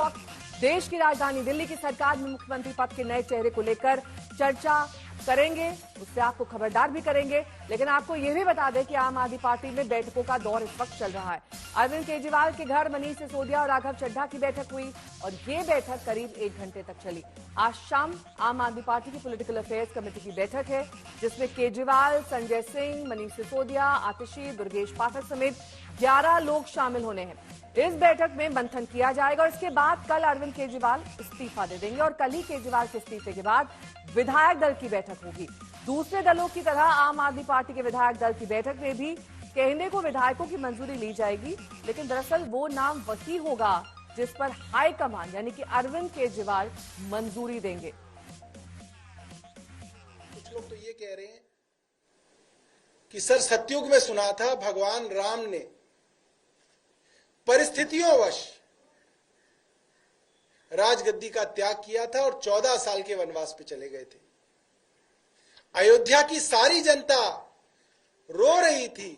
वक्त देश की राजधानी दिल्ली की सरकार में मुख्यमंत्री पद के नए चेहरे को लेकर चर्चा करेंगे, उससे आपको खबरदार भी करेंगे। लेकिन आपको यह भी बता दें कि आम आदमी पार्टी में बैठकों का दौर इस वक्त चल रहा है। अरविंद केजरीवाल के घर मनीष सिसोदिया और राघव चड्ढा की बैठक हुई और ये बैठक करीब 1 घंटे तक चली। आज शाम आम आदमी पार्टी की पॉलिटिकल अफेयर्स कमेटी की बैठक है, जिसमें केजरीवाल, संजय सिंह, मनीष सिसोदिया, आतिशी, दुर्गेश पाठक समेत 11 लोग शामिल होने हैं। इस बैठक में मंथन किया जाएगा और इसके बाद कल अरविंद केजरीवाल इस्तीफा दे देंगे और कल ही केजरीवाल के इस्तीफे के बाद विधायक दल की बैठक होगी। दूसरे दलों की तरह आम आदमी पार्टी के विधायक दल की बैठक में भी कहने को विधायकों की मंजूरी ली जाएगी, लेकिन दरअसल वो नाम वही होगा जिस पर हाईकमान यानी कि अरविंद केजरीवाल मंजूरी देंगे। कुछ लोग तो ये कह रहे हैं कि सर सतयुग में सुना था भगवान राम ने परिस्थितियोंवश राजगद्दी का त्याग किया था और 14 साल के वनवास पे चले गए थे। अयोध्या की सारी जनता रो रही थी,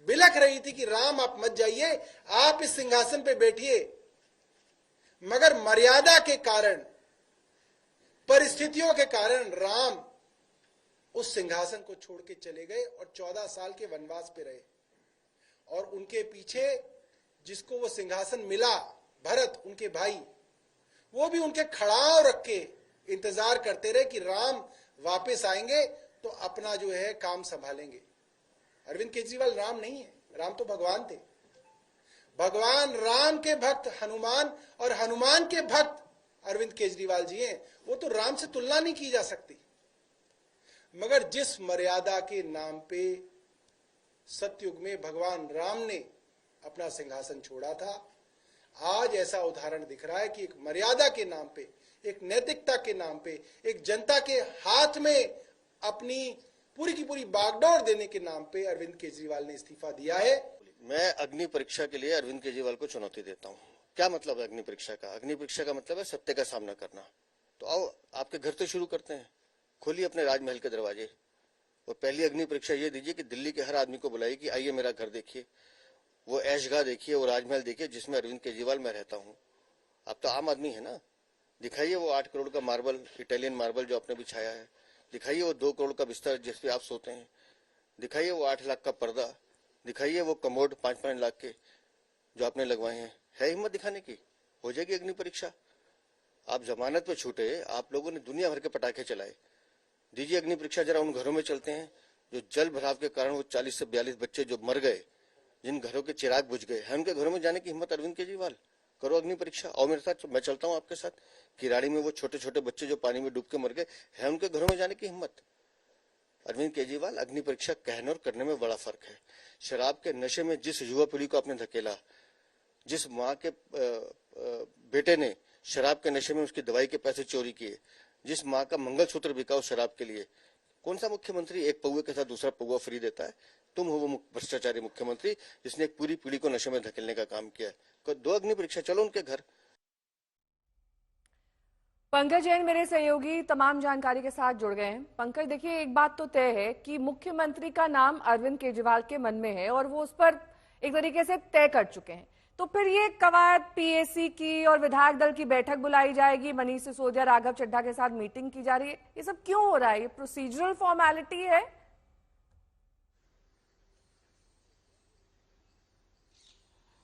बिलख रही थी कि राम आप मत जाइए, आप इस सिंहासन पे बैठिए। मगर मर्यादा के कारण, परिस्थितियों के कारण राम उस सिंहासन को छोड़ के चले गए और 14 साल के वनवास पे रहे। और उनके पीछे जिसको वो सिंहासन मिला, भरत उनके भाई, वो भी उनके खड़ाव रख के इंतजार करते रहे कि राम वापस आएंगे तो अपना जो है काम संभालेंगे। अरविंद केजरीवाल राम नहीं है, राम तो भगवान थे। भगवान राम के भक्त हनुमान और हनुमान के भक्त अरविंद केजरीवाल जी हैं। वो तो राम से तुलना नहीं की जा सकती। मगर जिस मर्यादा के नाम पे सतयुग में भगवान राम ने अपना सिंहासन छोड़ा था, आज ऐसा उदाहरण दिख रहा है कि एक मर्यादा के नाम पे, एक नैतिकता के नाम पे, एक जनता के हाथ में अपनी पूरी की पूरी बागडोर देने के नाम पे अरविंद केजरीवाल ने इस्तीफा दिया है। मैं अग्नि परीक्षा के लिए अरविंद केजरीवाल को चुनौती देता हूं। क्या मतलब है अग्नि परीक्षा का? अग्नि परीक्षा का मतलब है सत्य का सामना करना। तो आओ आपके घर से शुरू करते हैं, खोलिए अपने राजमहल के दरवाजे और पहली अग्नि परीक्षा ये दीजिए कि दिल्ली के हर आदमी को बुलाइए कि आइए मेरा घर देखिए, वो ऐशगाह देखिए, वो राजमहल देखिए जिसमें अरविंद केजरीवाल मैं रहता हूँ। आप तो आम आदमी है ना, दिखाइए वो 8 करोड़ का मार्बल, इटालियन मार्बल जो आपने बिछाया है, दिखाइए वो 2 करोड़ का बिस्तर जिस पे आप सोते हैं, दिखाइए वो 8 लाख का पर्दा, दिखाइए वो कमोड 5-5 लाख के जो आपने लगवाए हैं। है हिम्मत दिखाने की? हो जाएगी अग्नि परीक्षा। आप जमानत पे छूटे, आप लोगों ने दुनिया भर के पटाखे चलाए, दीजिए अग्नि परीक्षा। जरा उन घरों में चलते हैं जो जल भराव के कारण वो 40 से 42 बच्चे जो मर गए, जिन घरों के चिराग बुझ गए हैं, उनके घरों में जाने की हिम्मत अरविंद केजरीवाल? करो अग्नि परीक्षा, और मेरे साथ, मैं चलता हूं आपके साथ। किराड़ी में वो छोटे छोटे बच्चे जो पानी में डूब के मर गए हैं, उनके घरों में जाने की हिम्मत? अरविंद केजरीवाल, अग्नि परीक्षा कहने और करने में बड़ा फर्क है। शराब के नशे में जिस युवा पीढ़ी को आपने धकेला, जिस माँ के बेटे ने शराब के नशे में उसकी दवाई के पैसे चोरी किए, जिस माँ का मंगलसूत्र बिका उस शराब के लिए, कौन सा मुख्यमंत्री एक पौवे के साथ दूसरा पौवा फ्री देता है? तुम हो वो भ्रष्टाचारी मुख्यमंत्री जिसने एक पूरी पीढ़ी को नशे में धकेलने का काम किया है। दो अग्नि परीक्षा, चलो उनके घर। पंकज जैन मेरे सहयोगी तमाम जानकारी के साथ जुड़ गए हैं। पंकज, देखिए एक बात तो तय है कि मुख्यमंत्री का नाम अरविंद केजरीवाल के मन में है और वो उस पर एक तरीके से तय कर चुके हैं। तो फिर ये कवायद पीएसी की और विधायक दल की बैठक बुलाई जाएगी, मनीष सिसोदिया, राघव चड्ढा के साथ मीटिंग की जा रही है, ये सब क्यों हो रहा है? ये प्रोसीजरल फॉर्मेलिटी है?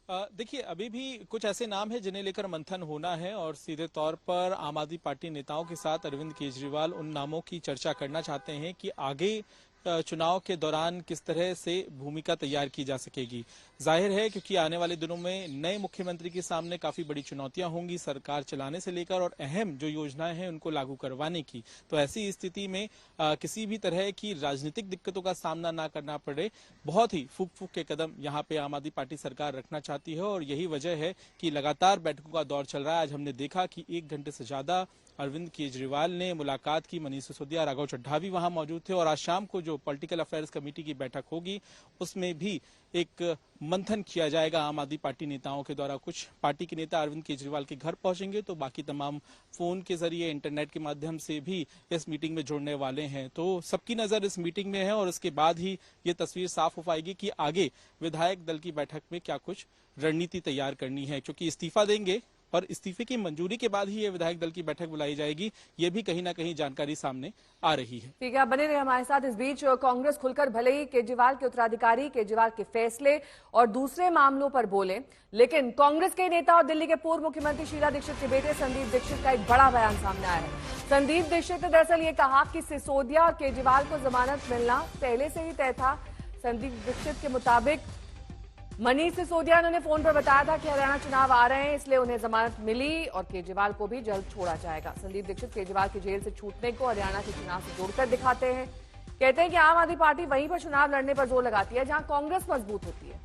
देखिए अभी भी कुछ ऐसे नाम हैं जिन्हें लेकर मंथन होना है और सीधे तौर पर आम आदमी पार्टी नेताओं के साथ अरविंद केजरीवाल उन नामों की चर्चा करना चाहते हैं कि आगे चुनाव के दौरान किस तरह से भूमिका तैयार की जा सकेगी। जाहिर है क्योंकि आने वाले दिनों में नए मुख्यमंत्री के सामने काफी बड़ी चुनौतियां होंगी, सरकार चलाने से लेकर और अहम जो योजनाएं हैं उनको लागू करवाने की। तो ऐसी स्थिति में किसी भी तरह की राजनीतिक दिक्कतों का सामना ना करना पड़े, बहुत ही फूक फूक के कदम यहाँ पे आम आदमी पार्टी सरकार रखना चाहती है और यही वजह है कि लगातार बैठकों का दौर चल रहा है। आज हमने देखा कि 1 घंटे से ज्यादा अरविंद केजरीवाल ने मुलाकात की, मनीष सिसोदिया, राघव चड्ढा भी वहां मौजूद थे और आज शाम को जो पॉलिटिकल अफेयर्स कमेटी की बैठक होगी उसमें भी एक मंथन किया जाएगा आम आदमी पार्टी नेताओं के द्वारा। कुछ पार्टी के नेता अरविंद केजरीवाल के घर पहुंचेंगे तो बाकी तमाम फोन के जरिए, इंटरनेट के माध्यम से भी इस मीटिंग में जुड़ने वाले हैं। तो सबकी नजर इस मीटिंग में है और उसके बाद ही ये तस्वीर साफ हो पाएगी कि आगे विधायक दल की बैठक में क्या कुछ रणनीति तैयार करनी है, क्योंकि इस्तीफा देंगे और इस्तीफे की मंजूरी के बाद ही ये विधायक दल की बैठक बुलाई जाएगी, ये भी कहीं ना कहीं जानकारी सामने आ रही है। ठीक है, बने रहे हमारे साथ। इस बीच कांग्रेस खुलकर भले ही केजरीवाल के उत्तराधिकारी, केजरीवाल के फैसले और दूसरे मामलों पर बोले, लेकिन कांग्रेस के नेता और दिल्ली के पूर्व मुख्यमंत्री शीला दीक्षित के बेटे संदीप दीक्षित का एक बड़ा बयान सामने आया है। संदीप दीक्षित ने दरअसल ये कहा कि सिसोदिया और केजरीवाल को जमानत मिलना पहले से ही तय था। संदीप दीक्षित के मुताबिक मनीष सिसोदिया उन्होंने फोन पर बताया था कि हरियाणा चुनाव आ रहे हैं, इसलिए उन्हें जमानत मिली और केजरीवाल को भी जल्द छोड़ा जाएगा। संदीप दीक्षित केजरीवाल की जेल से छूटने को हरियाणा के चुनाव से जोड़कर दिखाते हैं। कहते हैं कि आम आदमी पार्टी वहीं पर चुनाव लड़ने पर जोर लगाती है जहां कांग्रेस मजबूत होती है।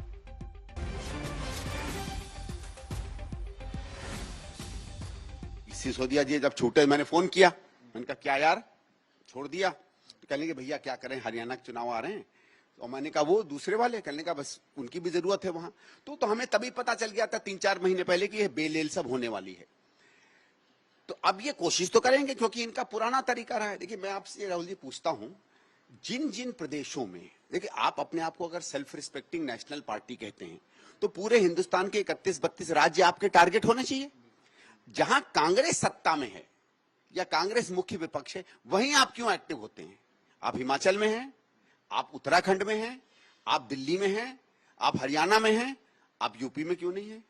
सिसोदिया जी जब छूटे, मैंने फोन किया, मैंने कहा क्या यार छोड़ दिया? तो कहने के भैया क्या करें, हरियाणा के चुनाव आ रहे हैं। और मैंने कहा वो दूसरे वाले, कहने का बस उनकी भी जरूरत है वहां। तो हमें तभी पता चल गया था 3-4 महीने पहले कि ये बेल सब होने वाली है। तो अब ये कोशिश तो करेंगे क्योंकि इनका पुराना तरीका रहा है। देखिए मैं आपसे राहुल जी पूछता हूं, जिन जिन प्रदेशों में, देखिए आप अपने आप को अगर सेल्फ रिस्पेक्टिंग नेशनल पार्टी कहते हैं तो पूरे हिंदुस्तान के 31-32 राज्य आपके टारगेट होने चाहिए। जहां कांग्रेस सत्ता में है या कांग्रेस मुख्य विपक्ष है, वहीं आप क्यों एक्टिव होते हैं? आप हिमाचल में हैं, आप उत्तराखंड में हैं, आप दिल्ली में हैं, आप हरियाणा में हैं, आप यूपी में क्यों नहीं है?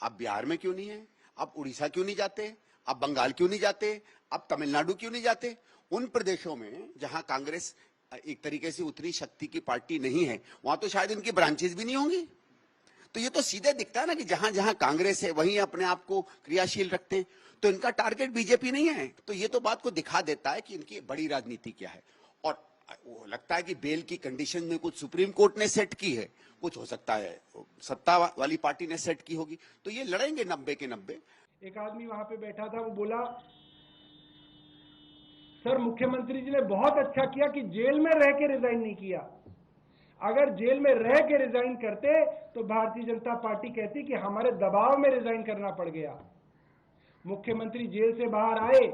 आप बिहार में क्यों नहीं है? आप उड़ीसा क्यों नहीं जाते? आप बंगाल क्यों नहीं जाते? आप तमिलनाडु क्यों नहीं जाते? उन प्रदेशों में जहां कांग्रेस एक तरीके से उतनी शक्ति की पार्टी नहीं है, वहां तो शायद इनकी ब्रांचेस भी नहीं होंगी। तो ये तो सीधे दिखता है ना कि जहां जहां कांग्रेस है वहीं अपने आप को क्रियाशील रखते हैं। तो इनका टारगेट बीजेपी नहीं है। तो ये तो बात को दिखा देता है कि इनकी बड़ी राजनीति क्या है। और वो लगता है कि बेल की कंडीशन में कुछ सुप्रीम कोर्ट ने सेट की है, कुछ हो सकता है सत्ता वाली पार्टी ने सेट की होगी। तो ये लड़ेंगे 90 के 90। एक आदमी वहां पे बैठा था, वो बोला सर मुख्यमंत्री जी ने बहुत अच्छा किया कि जेल में रह के रिजाइन नहीं किया। अगर जेल में रह के रिजाइन करते तो भारतीय जनता पार्टी कहती कि हमारे दबाव में रिजाइन करना पड़ गया। मुख्यमंत्री जेल से बाहर आए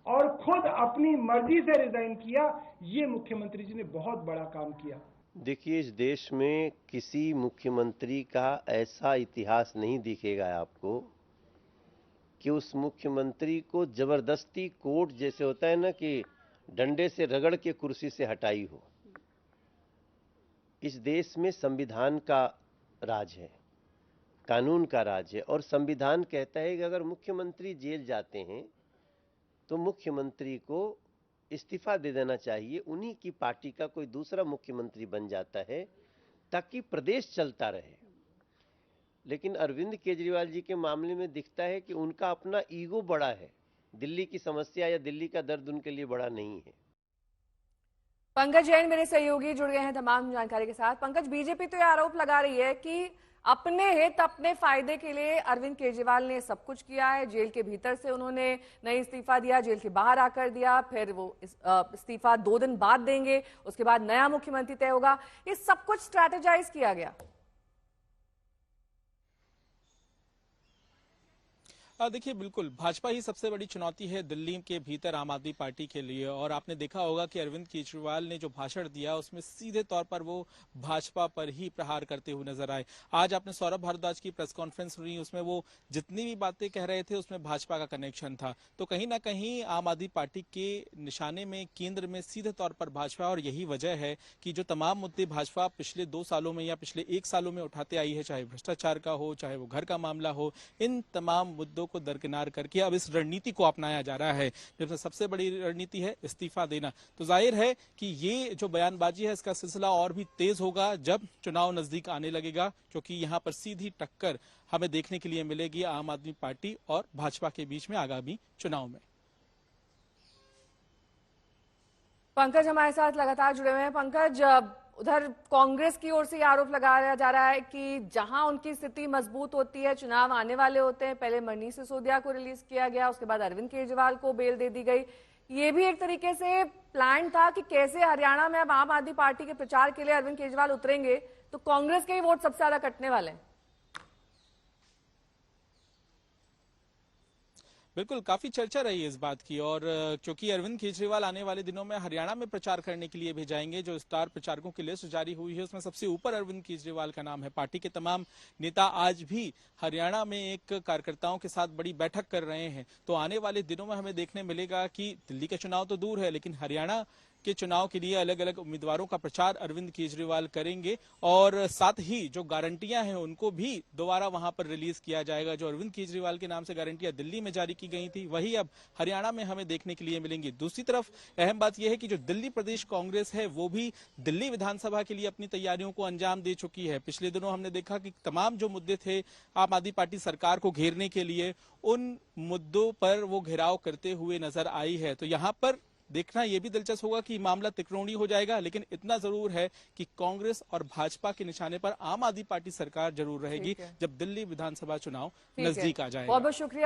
और खुद अपनी मर्जी से रिजाइन किया। ये मुख्यमंत्री जी ने बहुत बड़ा काम किया। देखिए, इस देश में किसी मुख्यमंत्री का ऐसा इतिहास नहीं दिखेगा आपको कि उस मुख्यमंत्री को जबरदस्ती कोर्ट, जैसे होता है ना कि डंडे से रगड़ के कुर्सी से हटाई हो। इस देश में संविधान का राज है, कानून का राज है, और संविधान कहता है कि अगर मुख्यमंत्री जेल जाते हैं तो मुख्यमंत्री को इस्तीफा दे देना चाहिए, उन्हीं की पार्टी का कोई दूसरा मुख्यमंत्री बन जाता है ताकि प्रदेश चलता रहे। लेकिन अरविंद केजरीवाल जी के मामले में दिखता है कि उनका अपना ईगो बड़ा है, दिल्ली की समस्या या दिल्ली का दर्द उनके लिए बड़ा नहीं है। पंकज जैन मेरे सहयोगी जुड़ गए हैं तमाम जानकारी के साथ। पंकज, बीजेपी तो ये आरोप लगा रही है कि अपने हित, अपने फायदे के लिए अरविंद केजरीवाल ने सब कुछ किया है। जेल के भीतर से उन्होंने नहीं इस्तीफा दिया, जेल के बाहर आकर दिया, फिर वो इस्तीफा 2 दिन बाद देंगे, उसके बाद नया मुख्यमंत्री तय होगा। ये सब कुछ स्ट्रैटेजाइज किया गया। देखिए, बिल्कुल भाजपा ही सबसे बड़ी चुनौती है दिल्ली के भीतर आम आदमी पार्टी के लिए। और आपने देखा होगा कि अरविंद केजरीवाल ने जो भाषण दिया उसमें सीधे तौर पर वो भाजपा पर ही प्रहार करते हुए नजर आए। आज आपने सौरभ भारद्वाज की प्रेस कॉन्फ्रेंस सुनी, उसमें वो जितनी भी बातें कह रहे थे उसमें भाजपा का कनेक्शन था। तो कहीं ना कहीं आम आदमी पार्टी के निशाने में, केंद्र में सीधे तौर पर भाजपा। और यही वजह है कि जो तमाम मुद्दे भाजपा पिछले 2 सालों में या पिछले 1 सालों में उठाते आई है, चाहे भ्रष्टाचार का हो, चाहे वो घर का मामला हो, इन तमाम मुद्दों को दरकिनार करके अब इस रणनीति को अपनाया जा रहा है, जिसमें सबसे बड़ी रणनीति है इस्तीफा देना। तो जाहिर है कि ये जो बयानबाजी है इसका सिलसिला और भी तेज होगा जब चुनाव नजदीक आने लगेगा, क्योंकि यहां पर सीधी टक्कर हमें देखने के लिए मिलेगी आम आदमी पार्टी और भाजपा के बीच में आगामी चुनाव में। पंकज हमारे साथ लगातार जुड़े हुए हैं। पंकज, उधर कांग्रेस की ओर से आरोप लगाया जा रहा है कि जहां उनकी स्थिति मजबूत होती है, चुनाव आने वाले होते हैं, पहले मनीष सिसोदिया को रिलीज किया गया, उसके बाद अरविंद केजरीवाल को बेल दे दी गई। ये भी एक तरीके से प्लान था कि कैसे हरियाणा में अब आम आदमी पार्टी के प्रचार के लिए अरविंद केजरीवाल उतरेंगे तो कांग्रेस के ही वोट सबसे ज्यादा कटने वाले हैं। बिल्कुल, काफी चर्चा रही है इस बात की। और क्योंकि अरविंद केजरीवाल आने वाले दिनों में हरियाणा में प्रचार करने के लिए भी जाएंगे, जो स्टार प्रचारकों की लिस्ट जारी हुई है उसमें सबसे ऊपर अरविंद केजरीवाल का नाम है। पार्टी के तमाम नेता आज भी हरियाणा में एक कार्यकर्ताओं के साथ बड़ी बैठक कर रहे हैं। तो आने वाले दिनों में हमें देखने मिलेगा कि दिल्ली का चुनाव तो दूर है, लेकिन हरियाणा के चुनाव के लिए अलग अलग उम्मीदवारों का प्रचार अरविंद केजरीवाल करेंगे। और साथ ही जो गारंटियां हैं उनको भी दोबारा वहां पर रिलीज किया जाएगा। जो अरविंद केजरीवाल के नाम से गारंटियां दिल्ली में जारी की गई थी, वही अब हरियाणा में हमें देखने के लिए मिलेंगी। दूसरी तरफ अहम बात यह है कि जो दिल्ली प्रदेश कांग्रेस है वो भी दिल्ली विधानसभा के लिए अपनी तैयारियों को अंजाम दे चुकी है। पिछले दिनों हमने देखा कि तमाम जो मुद्दे थे आम आदमी पार्टी सरकार को घेरने के लिए, उन मुद्दों पर वो घेराव करते हुए नजर आई है। तो यहाँ पर देखना यह भी दिलचस्प होगा कि मामला त्रिकोणीय हो जाएगा, लेकिन इतना जरूर है कि कांग्रेस और भाजपा के निशाने पर आम आदमी पार्टी सरकार जरूर रहेगी जब दिल्ली विधानसभा चुनाव नजदीक आ जाएगा। बहुत बहुत शुक्रिया।